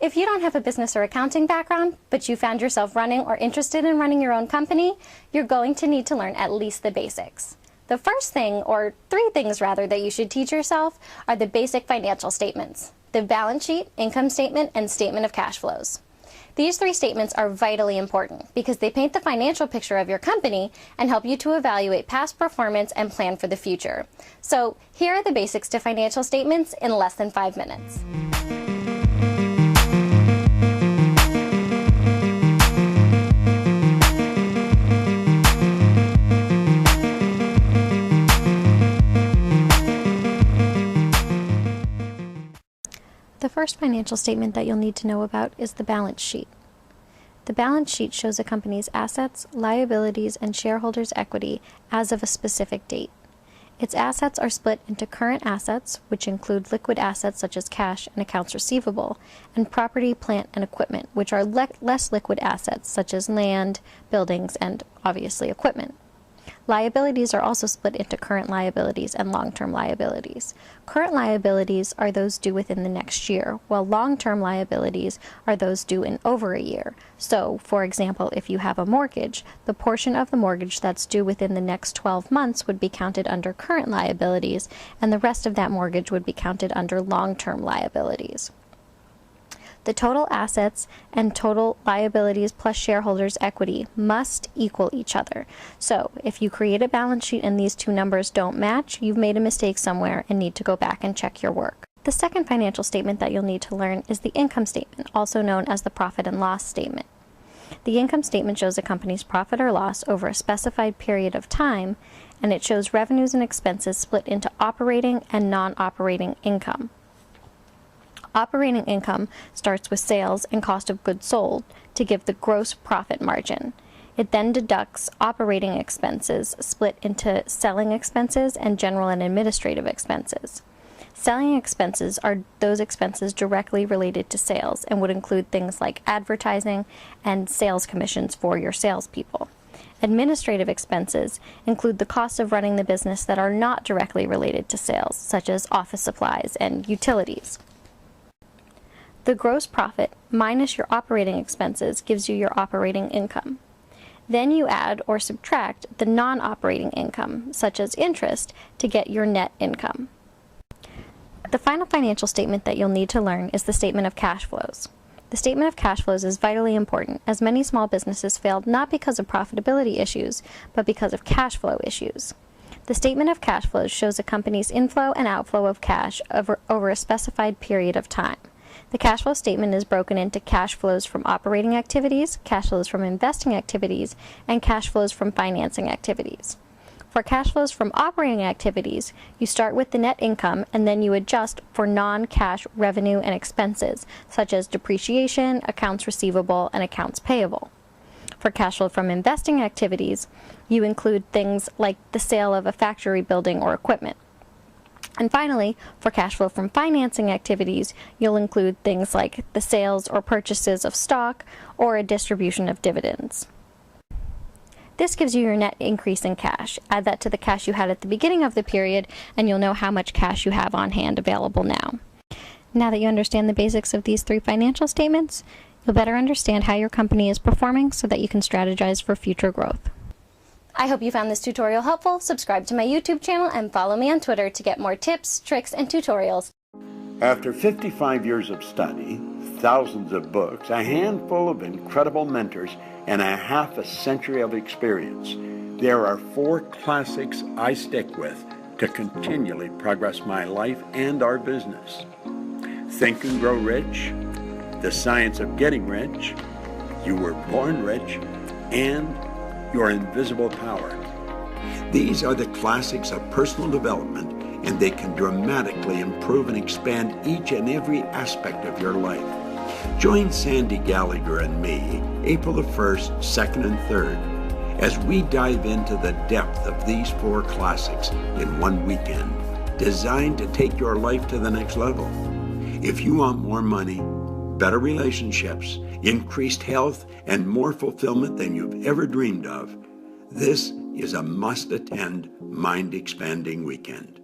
If you don't have a business or accounting background, but you found yourself running or interested in running your own company, you're going to need to learn at least the basics. The first thing, or three things rather, that you should teach yourself are the basic financial statements: the balance sheet, income statement, and statement of cash flows. These three statements are vitally important because they paint the financial picture of your company and help you to evaluate past performance and plan for the future. So here are the basics to financial statements in less than 5 minutes. The first financial statement that you'll need to know about is the balance sheet. The balance sheet shows a company's assets, liabilities, and shareholders' equity as of a specific date. Its assets are split into current assets, which include liquid assets such as cash and accounts receivable, and property, plant, and equipment, which are less liquid assets such as land, buildings, and obviously equipment. Liabilities are also split into current liabilities and long-term liabilities. Current liabilities are those due within the next year, while long-term liabilities are those due in over a year. So, for example, if you have a mortgage, the portion of the mortgage that's due within the next 12 months would be counted under current liabilities, and the rest of that mortgage would be counted under long-term liabilities. The total assets and total liabilities plus shareholders' equity must equal each other. So, if you create a balance sheet and these two numbers don't match, you've made a mistake somewhere and need to go back and check your work. The second financial statement that you'll need to learn is the income statement, also known as the profit and loss statement. The income statement shows a company's profit or loss over a specified period of time, and it shows revenues and expenses split into operating and non-operating income. Operating income starts with sales and cost of goods sold to give the gross profit margin. It then deducts operating expenses split into selling expenses and general and administrative expenses. Selling expenses are those expenses directly related to sales and would include things like advertising and sales commissions for your salespeople. Administrative expenses include the costs of running the business that are not directly related to sales, such as office supplies and utilities. The gross profit minus your operating expenses gives you your operating income. Then you add or subtract the non-operating income, such as interest, to get your net income. The final financial statement that you'll need to learn is the statement of cash flows. The statement of cash flows is vitally important, as many small businesses failed not because of profitability issues, but because of cash flow issues. The statement of cash flows shows a company's inflow and outflow of cash over a specified period of time. The cash flow statement is broken into cash flows from operating activities, cash flows from investing activities, and cash flows from financing activities. For cash flows from operating activities, you start with the net income and then you adjust for non-cash revenue and expenses, such as depreciation, accounts receivable, and accounts payable. For cash flow from investing activities, you include things like the sale of a factory building or equipment. And finally, for cash flow from financing activities, you'll include things like the sales or purchases of stock or a distribution of dividends. This gives you your net increase in cash. Add that to the cash you had at the beginning of the period, and you'll know how much cash you have on hand available now. Now that you understand the basics of these three financial statements, you'll better understand how your company is performing so that you can strategize for future growth. I hope you found this tutorial helpful. Subscribe to my YouTube channel and follow me on Twitter to get more tips, tricks, and tutorials. After 55 years of study, thousands of books, a handful of incredible mentors, and a half a century of experience, there are 4 classics I stick with to continually progress my life and our business. Think and Grow Rich, The Science of Getting Rich, You Were Born Rich, and Your Invisible Power. These are the classics of personal development, and they can dramatically improve and expand each and every aspect of your life. Join Sandy Gallagher and me April the 1st, 2nd, and 3rd as we dive into the depth of these 4 classics in one weekend, designed to take your life to the next level. If you want more money, better relationships, increased health, and more fulfillment than you've ever dreamed of, this is a must-attend, mind-expanding weekend.